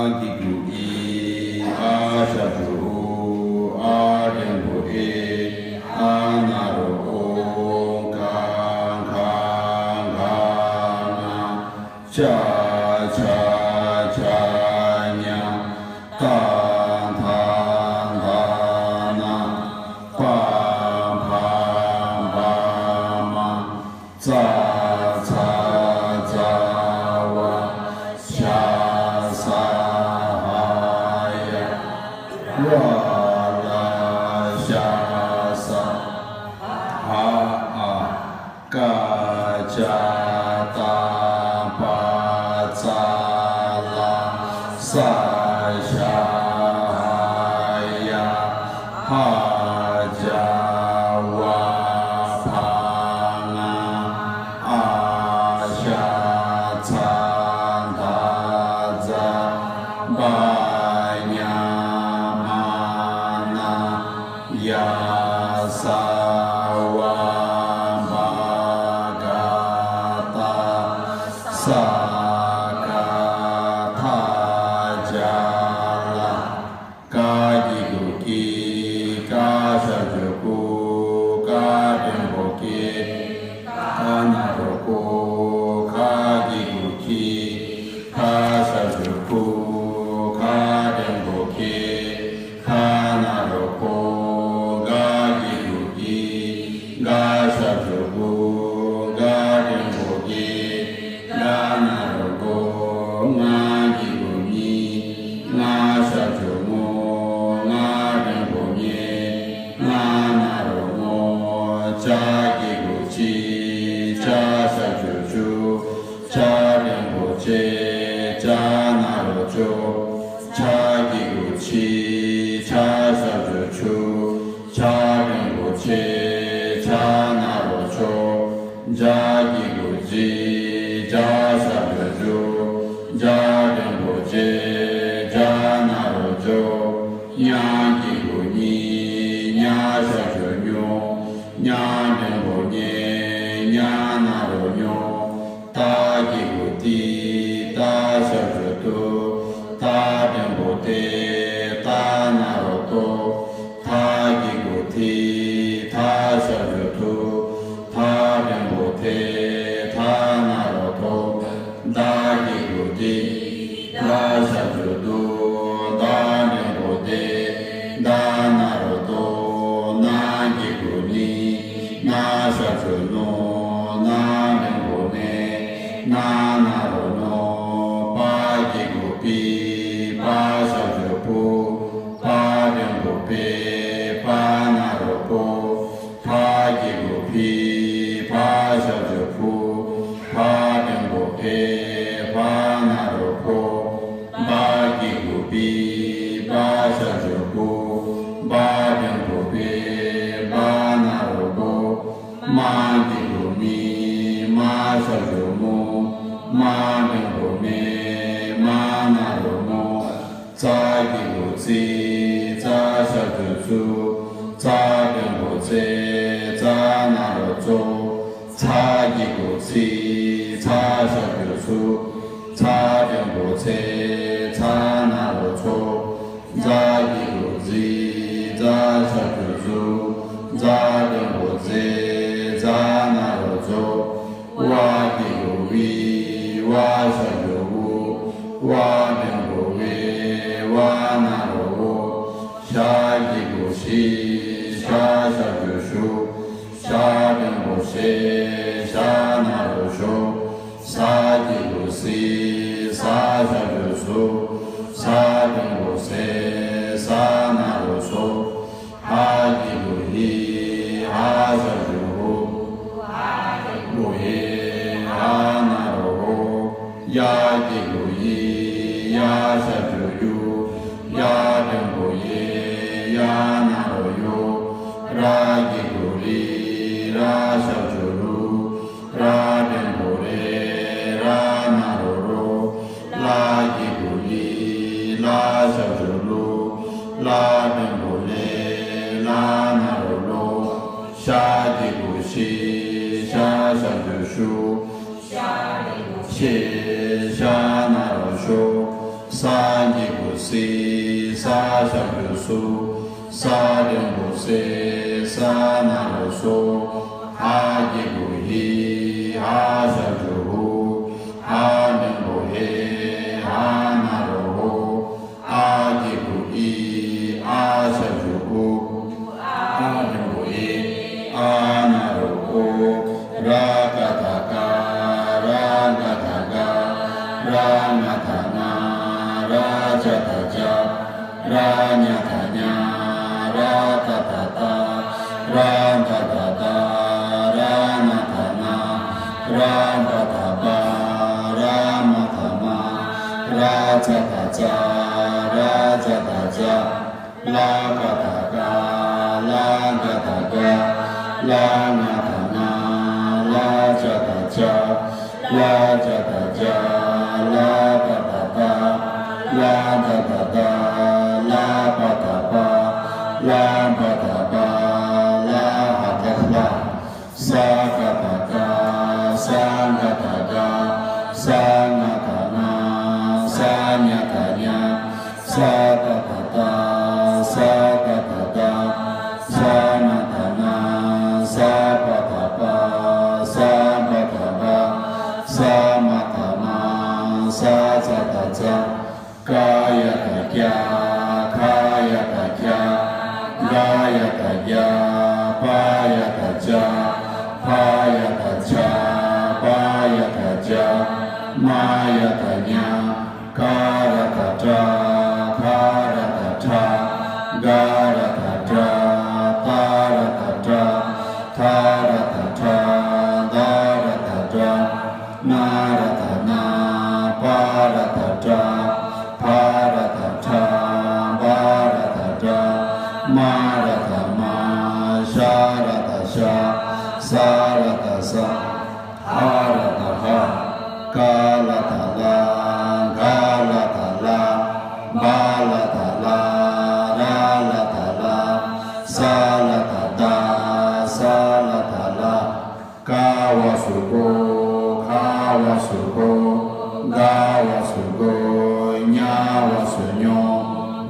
萨 sa nhị bồ si sa sanh bồ su sa đương bồ si sa na bồ su ha nhị bồ hi ha sanh bồ hu ha đương bồ he ha na bồ hu a nhị bồ y a sanh bồ hu a đương bồ y a na bồ hu ra ca ta ca ra ca ta ca ra na ta na ra cha ta cha ra nya ta nya ra ta ta ta ra ta ta ta ra na ta na ra ta ta pa ra ma ta ma ra cha ta cha ra cha ta cha la ka ta ka la ka ta ka la na ta na la cha ta cha la cha ta cha la ka ta ta la ta ta ta la pa ta pa la pa ta pa la ha ta la sa ka ta ka sa na ta ka sa na ta na sa nya ta nya sa ta ta ta sa ta ta ta sa na ta na sa pa ta pa sa pa ta pa sa ma ta ma sa cha ta cha kaya ta kya kaya ta kya gaya ta ya paya ta cha paya ta cha paya ta cha maya ta nya kara ta ta kara ta ta gara ta ta tara ta ta tara ta ta dara ta ta nara ta na para ta ta para ta ta bara ta ta mara ta ma shara ta sha sara ta sa hara ta ha kala ta la gala ta la bala ta la rala ta la sala ta da sala ta la kawa suko kawa suko gawa suko nyawa sunyo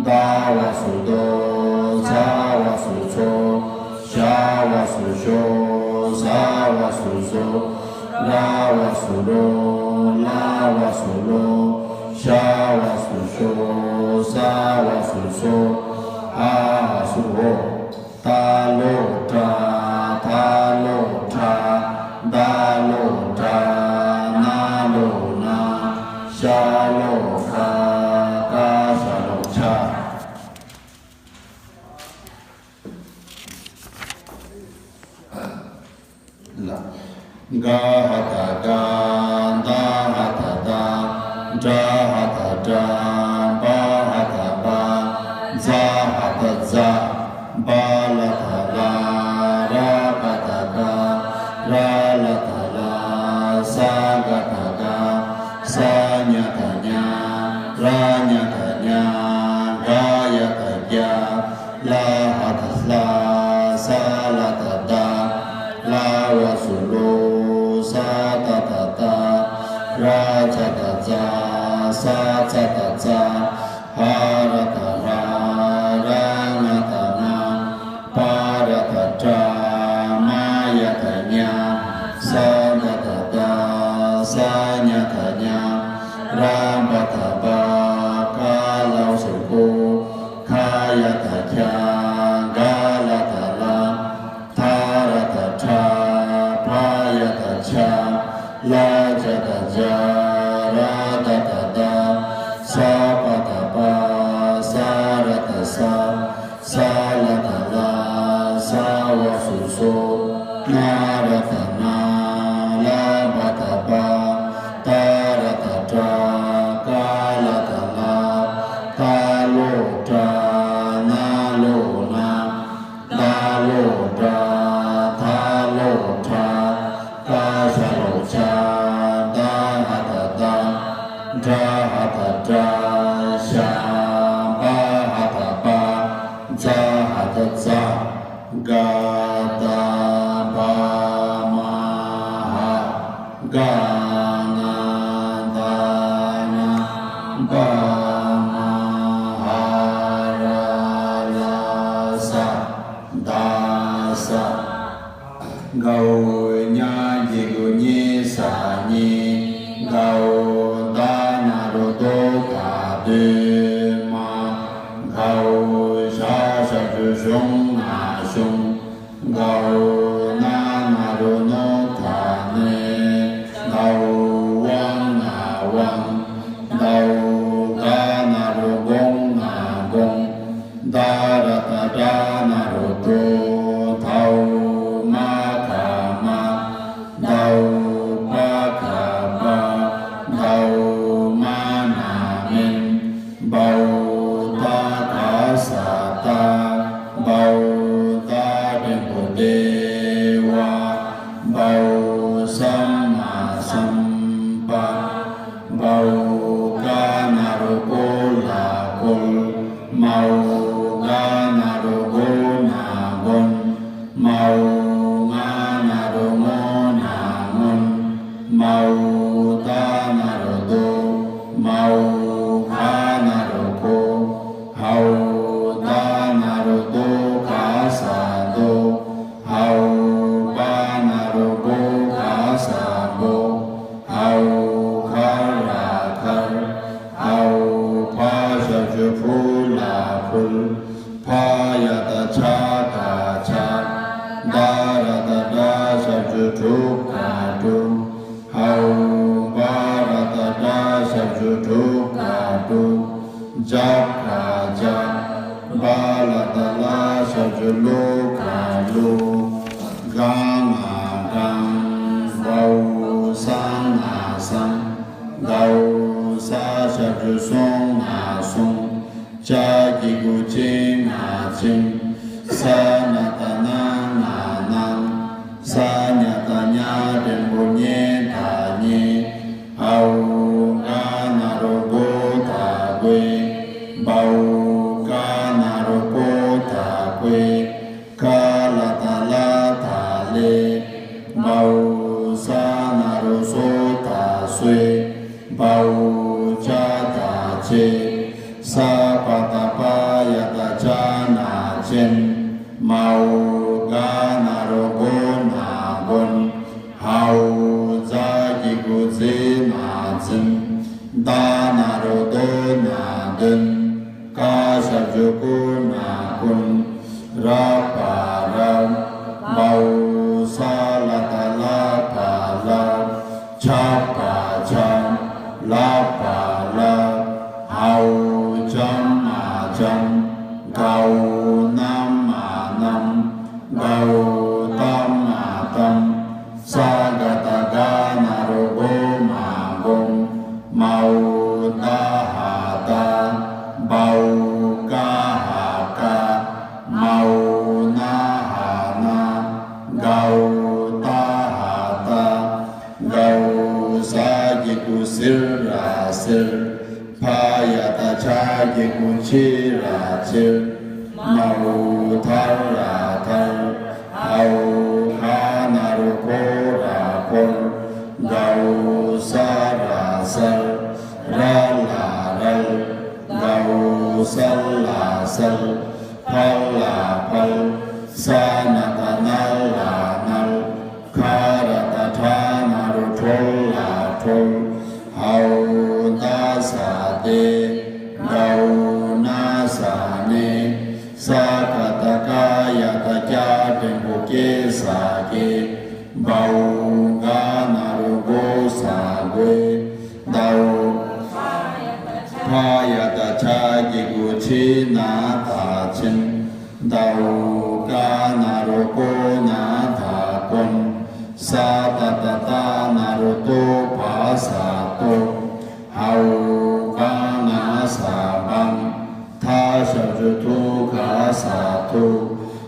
dawa sudo zawa suso shawa susho zawa suso lawa sudo lawa sudo shawa susho zawa suso aha suho talo ta talo ta dalo ta nalo na shalo ka ka shalo cha la ga ha ta ga da ha ta da ja ha ta ja ba ha ta ba za ha ta za ba la ta la ra ka ta ga ra la ta la sa ga ta ga sa nya ta nya ra nya ta nya ga ya ta ya la ha ta la sa la ta da la wa su lo sa ta ta ta ra cha ta cha sa cha ta cha ha ra ta ra ra na ta na pa ra ta cha ma ya ta nya sa na ta ta sa nya ta nya ra pa ta ba ka lao su ko kha ya ta kya ga la ta la tha ra ta cha pa ya ta cha la cha ta cha ra ta ta ta sa pa ta pa sa ra ta sa sa la ta la sa wa su so na ra ta na la pa ta pa ta ra ta ta ka la ta la ta lo ta na lo na da lo ta tha lo ta ka sa lo cha da ha ta ta ja ha ta ja sha ba ha ta ba za ha ta za ga ta ba ma ha ga na da na ba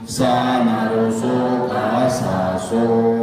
sa na ro so ka sa so